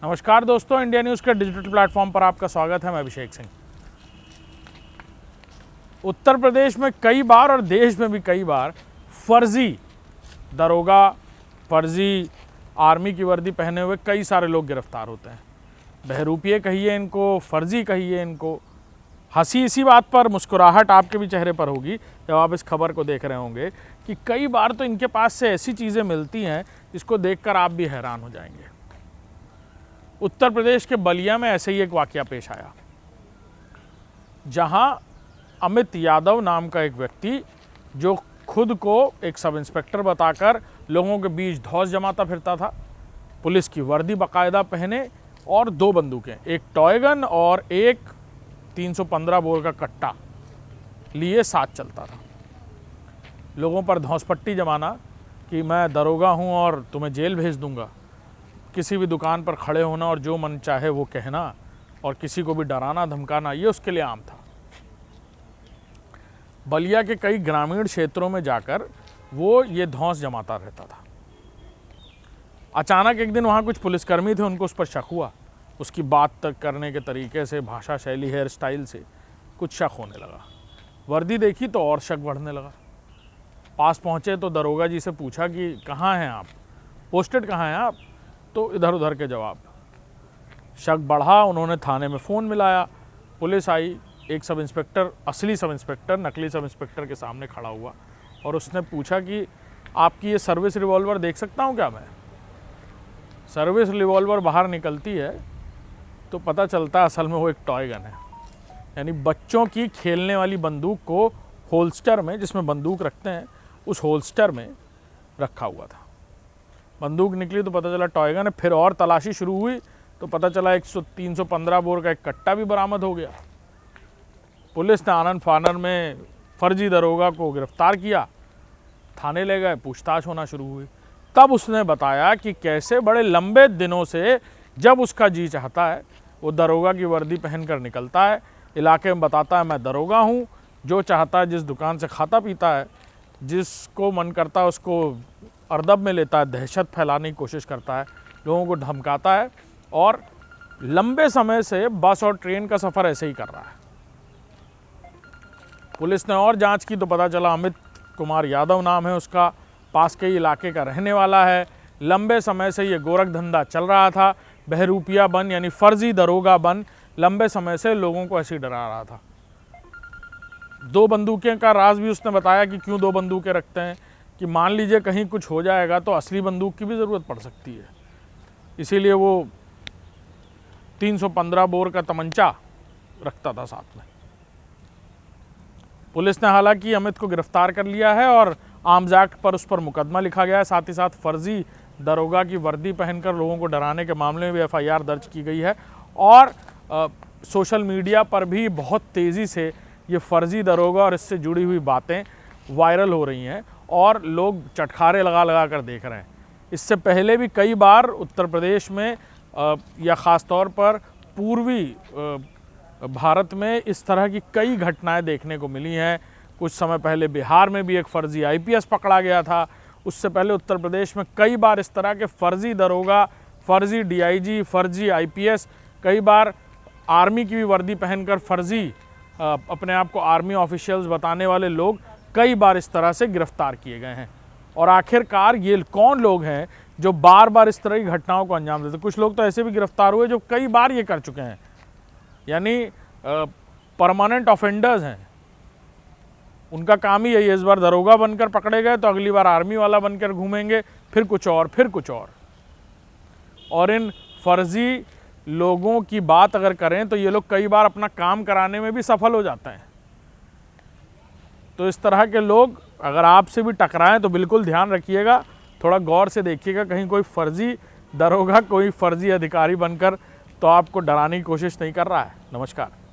नमस्कार दोस्तों, India news के डिजिटल प्लेटफॉर्म पर आपका स्वागत है। मैं अभिषेक सिंह। उत्तर प्रदेश में कई बार और देश में भी कई बार फर्जी दरोगा, फर्जी आर्मी की वर्दी पहने हुए कई सारे लोग गिरफ्तार होते हैं। बहरूपिये कहिए इनको, फर्जी कहिए इनको। हंसी इसी बात पर, मुस्कुराहट आपके भी चेहरे पर होगी जब आप इस खबर को देख रहे होंगे कि कई बार तो इनके पास से ऐसी चीज़ें मिलती हैं जिसको देखकर आप भी हैरान हो जाएंगे। उत्तर प्रदेश के बलिया में ऐसे ही एक वाकया पेश आया, जहां अमित यादव नाम का एक व्यक्ति, जो खुद को एक सब इंस्पेक्टर बताकर लोगों के बीच धौंस जमाता फिरता था, पुलिस की वर्दी बाकायदा पहने और 2 बंदूकें, एक टॉय गन और एक 315 बोर का कट्टा लिए साथ चलता था। लोगों पर धौंस पट्टी जमाना कि मैं दरोगा हूं और तुम्हें जेल भेज दूंगा, किसी भी दुकान पर खड़े होना और जो मन चाहे वो कहना और किसी को भी डराना धमकाना, ये उसके लिए आम था। बलिया के कई ग्रामीण क्षेत्रों में जाकर वो ये धौंस जमाता रहता था। अचानक एक दिन वहाँ कुछ पुलिसकर्मी थे, उनको उस पर शक हुआ। उसकी बात तक करने के तरीके से, भाषा शैली, हेयर स्टाइल से कुछ शक होने लगा। वर्दी देखी तो और शक बढ़ने लगा। पास पहुँचे तो दरोगा जी से पूछा कि कहाँ हैं आप, पोस्टेड कहाँ हैं आप? तो इधर उधर के जवाब। शक बढ़ा, उन्होंने थाने में फ़ोन मिलाया, पुलिस आई। एक सब इंस्पेक्टर, असली सब इंस्पेक्टर नकली सब इंस्पेक्टर के सामने खड़ा हुआ और उसने पूछा कि आपकी ये सर्विस रिवॉल्वर देख सकता हूँ क्या मैं? सर्विस रिवॉल्वर बाहर निकलती है तो पता चलता है असल में वो एक टॉय गन है, यानी बच्चों की खेलने वाली बंदूक को होल्स्टर में, जिसमें बंदूक रखते हैं, उस होल्स्टर में रखा हुआ था। बंदूक निकली तो पता चला टॉय गन है। फिर और तलाशी शुरू हुई तो पता चला 315 बोर का एक कट्टा भी बरामद हो गया। पुलिस ने आनन फानन में फर्जी दरोगा को गिरफ्तार किया, थाने ले गए, पूछताछ होना शुरू हुई। तब उसने बताया कि कैसे बड़े लंबे दिनों से जब उसका जी चाहता है वो दरोगा की वर्दी पहनकर निकलता है, इलाके में बताता है मैं दरोगा हूँ, जो चाहता है जिस दुकान से खाता पीता है, जिसको मन करता है उसको अर्दब में लेता है, दहशत फैलाने की कोशिश करता है, लोगों को धमकाता है और लंबे समय से बस और ट्रेन का सफ़र ऐसे ही कर रहा है। पुलिस ने और जांच की तो पता चला अमित कुमार यादव नाम है उसका, पास के इलाके का रहने वाला है। लंबे समय से ये गोरख धंधा चल रहा था, बहरूपिया बन यानी फर्जी दरोगा बन लंबे समय से लोगों को ऐसे ही डरा रहा था। 2 बंदूकें का राज भी उसने बताया कि क्यों 2 बंदूकें रखते हैं, कि मान लीजिए कहीं कुछ हो जाएगा तो असली बंदूक की भी ज़रूरत पड़ सकती है, इसीलिए वो 315 बोर का तमंचा रखता था साथ में। पुलिस ने हालांकि अमित को गिरफ्तार कर लिया है और आर्म्स एक्ट पर उस पर मुकदमा लिखा गया है। साथ ही साथ फर्जी दरोगा की वर्दी पहनकर लोगों को डराने के मामले में भी FIR दर्ज की गई है और सोशल मीडिया पर भी बहुत तेज़ी से ये फर्जी दरोगा और इससे जुड़ी हुई बातें वायरल हो रही हैं और लोग चटखारे लगा लगा कर देख रहे हैं। इससे पहले भी कई बार उत्तर प्रदेश में या ख़ास तौर पर पूर्वी भारत में इस तरह की कई घटनाएं देखने को मिली हैं। कुछ समय पहले बिहार में भी एक फर्जी IPS पकड़ा गया था। उससे पहले उत्तर प्रदेश में कई बार इस तरह के फर्जी दरोगा, फर्जी DIG, फर्जी IPS, कई बार आर्मी की भी वर्दी पहनकर फर्जी अपने आप को आर्मी ऑफिशियल्स बताने वाले लोग कई बार इस तरह से गिरफ्तार किए गए हैं। और आखिरकार ये कौन लोग हैं जो बार बार इस तरह की घटनाओं को अंजाम देते? कुछ लोग तो ऐसे भी गिरफ्तार हुए जो कई बार ये कर चुके हैं, यानी परमानेंट ऑफेंडर्स हैं। उनका काम ही यही है, इस बार दरोगा बनकर पकड़े गए तो अगली बार आर्मी वाला बनकर घूमेंगे, फिर कुछ और, फिर कुछ और इन फर्जी लोगों की बात अगर करें तो ये लोग कई बार अपना काम कराने में भी सफल हो जाते हैं। तो इस तरह के लोग अगर आपसे भी टकराएं तो बिल्कुल ध्यान रखिएगा, थोड़ा गौर से देखिएगा, कहीं कोई फर्जी दरोगा, कोई फर्जी अधिकारी बनकर तो आपको डराने की कोशिश नहीं कर रहा है। नमस्कार।